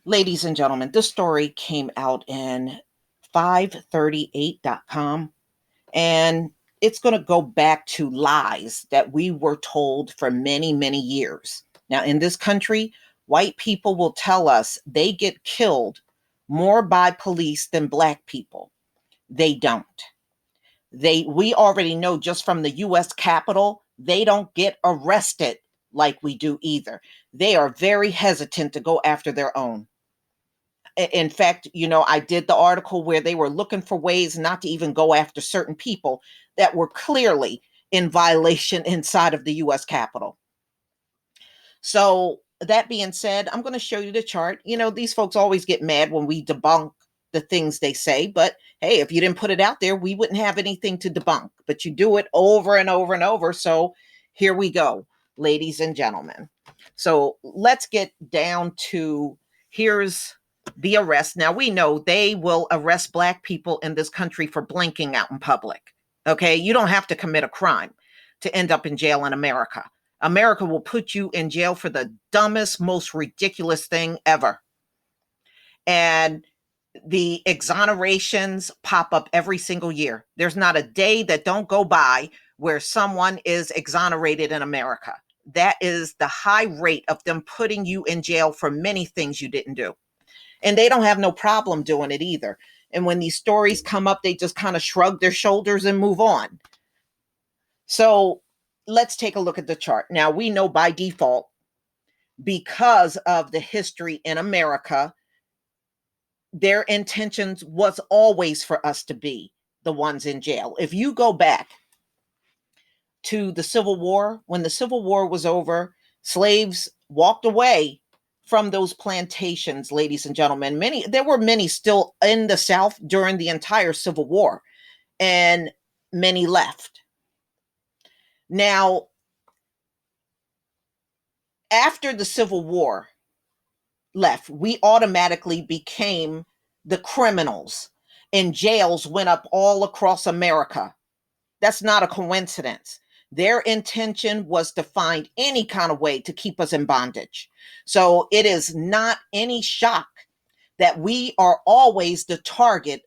Ladies and gentlemen, this story came out in 538.com, and it's going to go back to lies that we were told for many, many years. Now, in this country, white people will tell us they get killed more by police than black people. They don't. We already know just from the US Capitol, they don't get arrested like we do either. They are very hesitant to go after their own. In fact, I did the article where they were looking for ways not to even go after certain people that were clearly in violation inside of the US Capitol. So, that being said, I'm going to show you the chart. These folks always get mad when we debunk the things they say, but hey, if you didn't put it out there, we wouldn't have anything to debunk. But you do it over and over and over. So, here we go, ladies and gentlemen. So, let's get down to here's the arrest. Now, we know they will arrest black people in this country for blinking out in public. Okay, you don't have to commit a crime to end up in jail in America. America will put you in jail for the dumbest, most ridiculous thing ever. And the exonerations pop up every single year. There's not a day that don't go by where someone is exonerated in America. That is the high rate of them putting you in jail for many things you didn't do. And they don't have no problem doing it either. And when these stories come up, they just kind of shrug their shoulders and move on. So let's take a look at the chart. Now, we know by default, because of the history in America, their intentions was always for us to be the ones in jail. If you go back to the Civil War, when the Civil War was over, slaves walked away from those plantations, ladies and gentlemen. There were many still in the South during the entire Civil War, and many left. Now, after the Civil War left, we automatically became the criminals, and jails went up all across America. That's not a coincidence. Their intention was to find any kind of way to keep us in bondage. So it is not any shock that we are always the target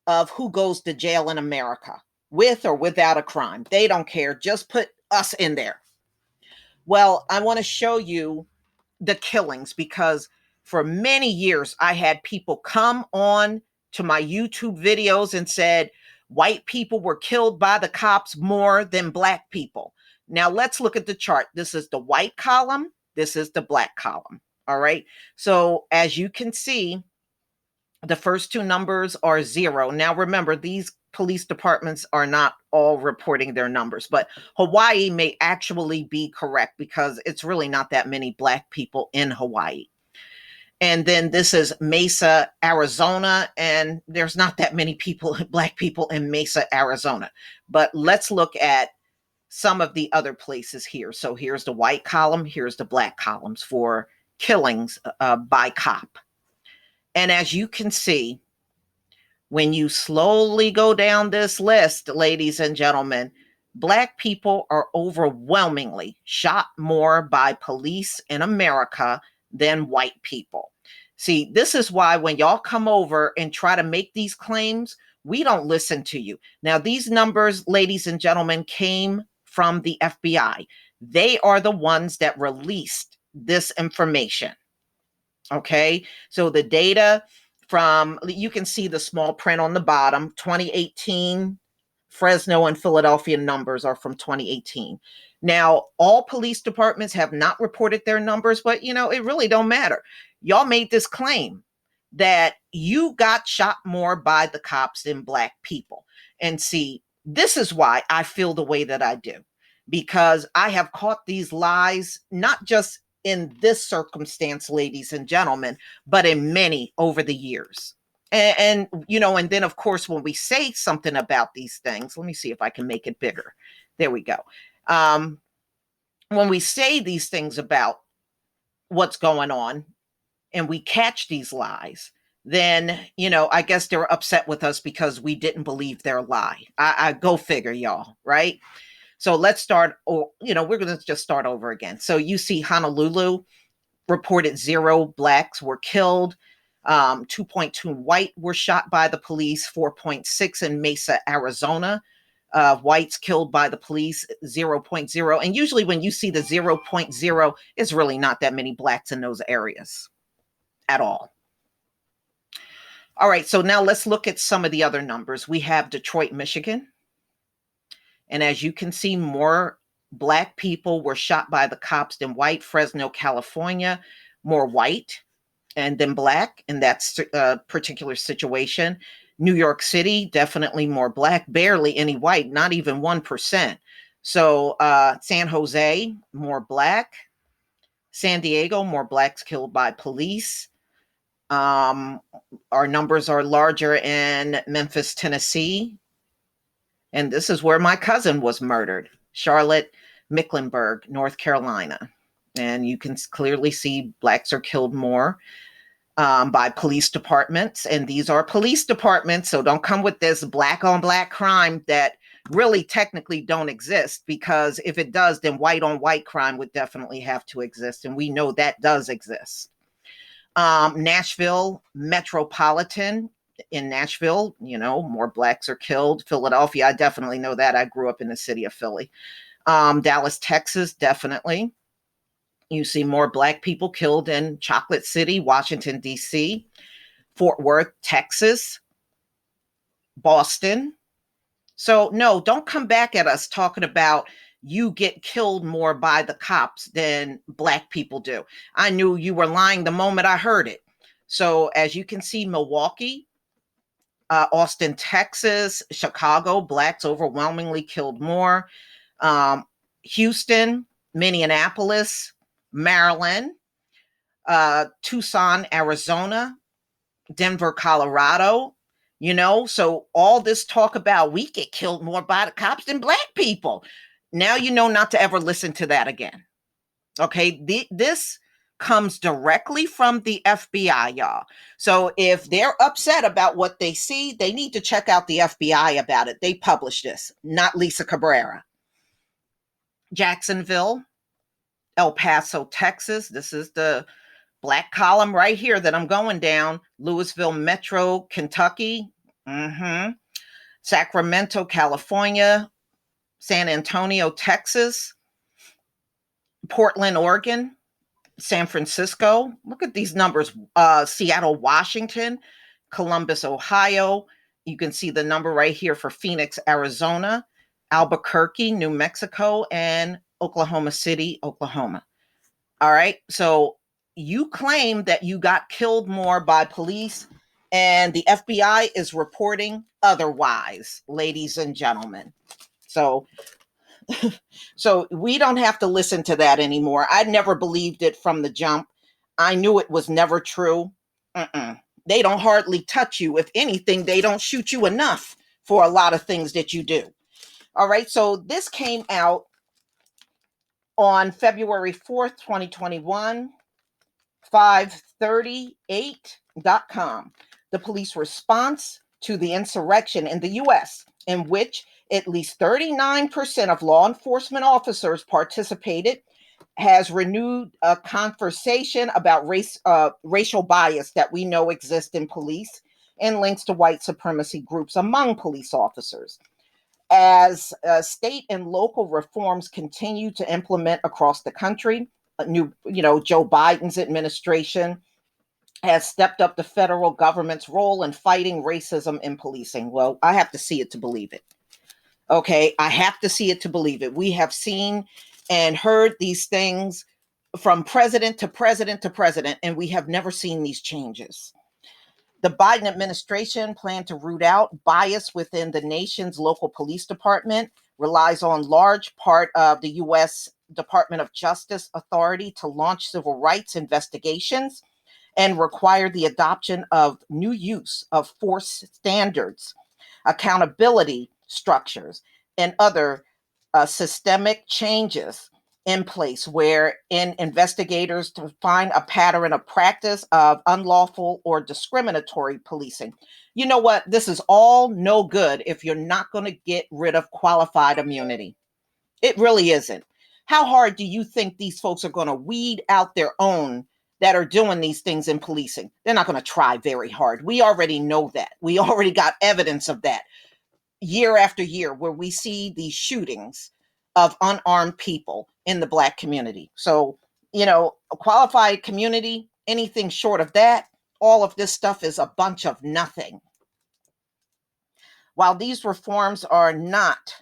of who goes to jail in America, with or without a crime. They don't care. Just put us in there. Well, I want to show you the killings because for many years I had people come on to my YouTube videos and said white people were killed by the cops more than black people. Now let's look at the chart. This is the white column. This is the black column. All right. So as you can see, the first two numbers are 0. Now remember, these police departments are not all reporting their numbers, but Hawaii may actually be correct because it's really not that many black people in Hawaii. And then this is Mesa, Arizona, and there's not that many black people in Mesa, Arizona. But let's look at some of the other places here. So here's the white column, here's the black columns for killings by cop. And as you can see, when you slowly go down this list, ladies and gentlemen, black people are overwhelmingly shot more by police in America than white people. See, this is why when y'all come over and try to make these claims, we don't listen to you. Now, these numbers, ladies and gentlemen, came from the FBI. They are the ones that released this information. Okay, so the data from, you can see the small print on the bottom, 2018, Fresno and Philadelphia numbers are from 2018. Now, all police departments have not reported their numbers, but it really don't matter. Y'all made this claim that you got shot more by the cops than black people. And see, this is why I feel the way that I do, because I have caught these lies, not just in this circumstance, ladies and gentlemen, but in many over the years. And then of course, when we say something about these things, let me see if I can make it bigger. There we go. When we say these things about what's going on and we catch these lies, then, I guess they're upset with us because we didn't believe their lie. I go figure, y'all, right? So let's start, we're going to just start over again. So you see Honolulu reported 0 blacks were killed. 2.2 white were shot by the police, 4.6 in Mesa, Arizona. Whites killed by the police, 0.0. And usually when you see the 0.0, it's really not that many blacks in those areas at all. All right, so now let's look at some of the other numbers. We have Detroit, Michigan. And as you can see, more black people were shot by the cops than white. Fresno, California, more white and then black in that particular situation. New York City, definitely more black, barely any white, not even 1%. So San Jose, more black. San Diego, more blacks killed by police. Our numbers are larger in Memphis, Tennessee. And this is where my cousin was murdered, Charlotte, Mecklenburg, North Carolina. And you can clearly see blacks are killed more by police departments. And these are police departments. So don't come with this black on black crime that really technically don't exist, because if it does, then white on white crime would definitely have to exist. And we know that does exist. Nashville Metropolitan. In Nashville, you know, more blacks are killed. Philadelphia, I definitely know that. I grew up in the city of Philly. Dallas, Texas, definitely. You see more black people killed in Chocolate City, Washington, D.C., Fort Worth, Texas, Boston. So no, don't come back at us talking about you get killed more by the cops than black people do. I knew you were lying the moment I heard it. So as you can see, Milwaukee, Austin, Texas, Chicago, blacks overwhelmingly killed more. Houston, Minneapolis, Maryland, Tucson, Arizona, Denver, Colorado. You know, so all this talk about we get killed more by the cops than black people. Now you know not to ever listen to that again. Okay, this comes directly from the FBI, y'all. So if they're upset about what they see, they need to check out the FBI about it. They published this, not Lisa Cabrera. Jacksonville, El Paso, Texas. This is the black column right here that I'm going down. Louisville Metro, Kentucky. Sacramento, California. San Antonio, Texas. Portland, Oregon. San Francisco. Look at these numbers. Seattle, Washington. Columbus, Ohio. You can see the number right here for Phoenix, Arizona. Albuquerque, New Mexico. And Oklahoma City, Oklahoma. All right. So you claim that you got killed more by police, and the FBI is reporting otherwise, ladies and gentlemen. So we don't have to listen to that anymore. I never believed it from the jump. I knew it was never true. They don't hardly touch you. If anything, they don't shoot you enough for a lot of things that you do. All right. So this came out on February 4th, 2021. 538.com, the police response to the insurrection in the U.S., in which at least 39% of law enforcement officers participated, has renewed a conversation about racial bias that we know exists in police and links to white supremacy groups among police officers. As state and local reforms continue to implement across the country, Joe Biden's administration has stepped up the federal government's role in fighting racism in policing. Well, I have to see it to believe it. Okay, I have to see it to believe it. We have seen and heard these things from president to president to president, and we have never seen these changes. The Biden administration planned to root out bias within the nation's local police department, relies on large part of the U.S. Department of Justice authority to launch civil rights investigations, and require the adoption of new use of force standards, accountability structures, and other systemic changes in place wherein investigators to find a pattern of practice of unlawful or discriminatory policing. You know what? This is all no good if you're not going to get rid of qualified immunity. It really isn't. How hard do you think these folks are going to weed out their own that are doing these things in policing. They're not going to try very hard. We already know that. We already got evidence of that year after year, where we see these shootings of unarmed people in the Black community. So, a qualified community, anything short of that, all of this stuff is a bunch of nothing. While these reforms are not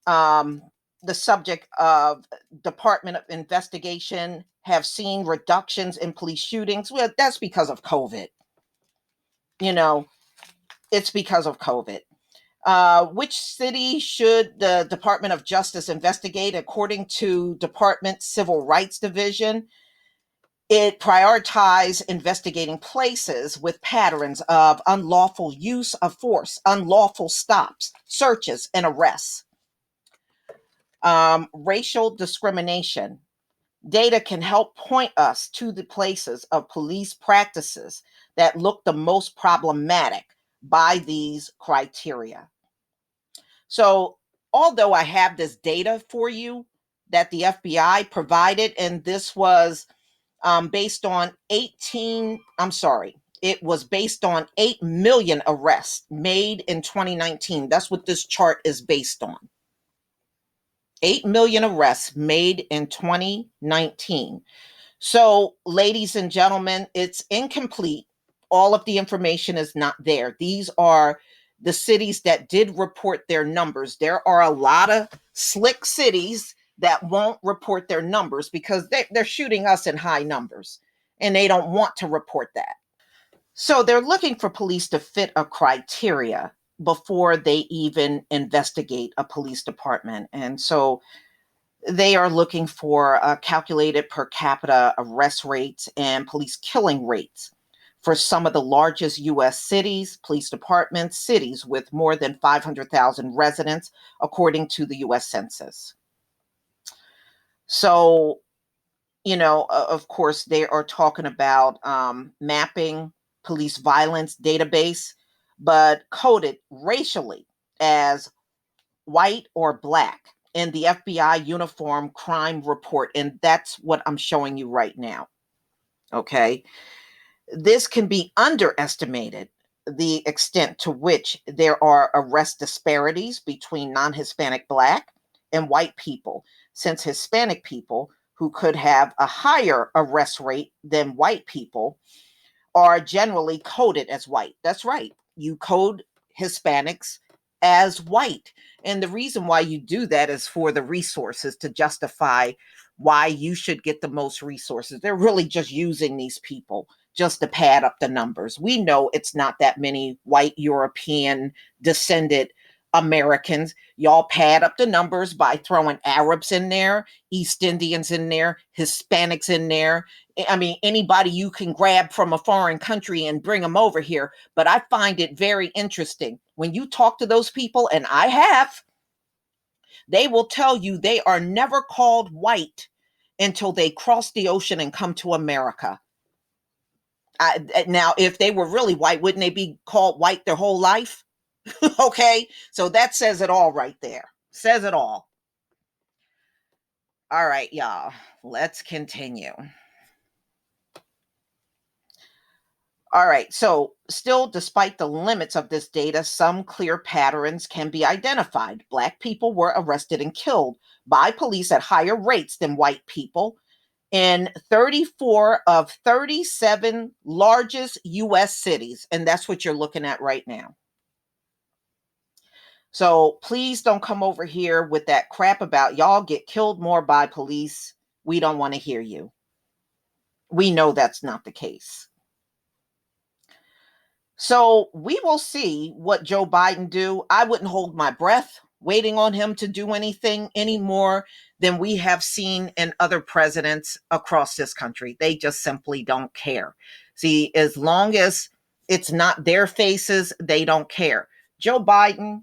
the subject of Department of Investigation, have seen reductions in police shootings, well, that's because of COVID. It's because of COVID. Which city should the Department of Justice investigate? According to Department Civil Rights Division, it prioritized investigating places with patterns of unlawful use of force, unlawful stops, searches, and arrests. Racial discrimination. Data can help point us to the places of police practices that look the most problematic by these criteria. So, although I have this data for you that the FBI provided, and this was based on it was based on 8 million arrests made in 2019. That's what this chart is based on. 8 million arrests made in 2019. So, ladies and gentlemen, it's incomplete. All of the information is not there. These are the cities that did report their numbers. There are a lot of slick cities that won't report their numbers because they're shooting us in high numbers, and they don't want to report that. So they're looking for police to fit a criteria before they even investigate a police department. And so they are looking for calculated per capita arrest rates and police killing rates for some of the largest U.S. cities, police departments, cities with more than 500,000 residents, according to the U.S. Census. So, of course, they are talking about mapping police violence database, but coded racially as white or Black in the FBI Uniform Crime Report. And that's what I'm showing you right now. Okay. This can be underestimated, the extent to which there are arrest disparities between non-Hispanic Black and white people, since Hispanic people who could have a higher arrest rate than white people are generally coded as white. That's right. You code Hispanics as white. And the reason why you do that is for the resources, to justify why you should get the most resources. They're really just using these people just to pad up the numbers. We know it's not that many white European descended Americans. Y'all pad up the numbers by throwing Arabs in there, East Indians in there, Hispanics in there. I mean, anybody you can grab from a foreign country and bring them over here. But I find it very interesting when you talk to those people, and I have, they will tell you they are never called white until they cross the ocean and come to America. Now, if they were really white, wouldn't they be called white their whole life? Okay, so that says it all right there. Says it all. All right, y'all, let's continue. All right, so still, despite the limits of this data, some clear patterns can be identified. Black people were arrested and killed by police at higher rates than white people in 34 of 37 largest U.S. cities, and that's what you're looking at right now. So please don't come over here with that crap about y'all get killed more by police. We don't want to hear you. We know that's not the case. So we will see what Joe Biden do. I wouldn't hold my breath waiting on him to do anything any more than we have seen in other presidents across this country. They just simply don't care. See, as long as it's not their faces, they don't care. Joe Biden,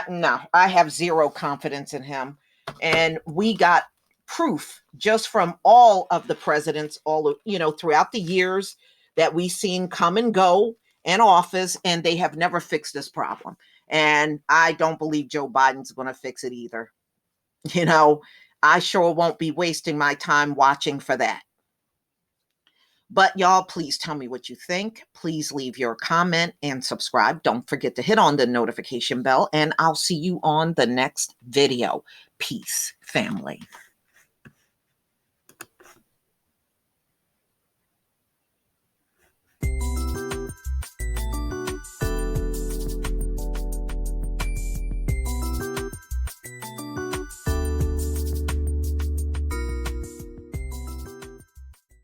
no, I have zero confidence in him. And we got proof just from all of the presidents, throughout the years that we've seen come and go in office, and they have never fixed this problem. And I don't believe Joe Biden's going to fix it either. I sure won't be wasting my time watching for that. But y'all, please tell me what you think. Please leave your comment and subscribe. Don't forget to hit on the notification bell, and I'll see you on the next video. Peace, family.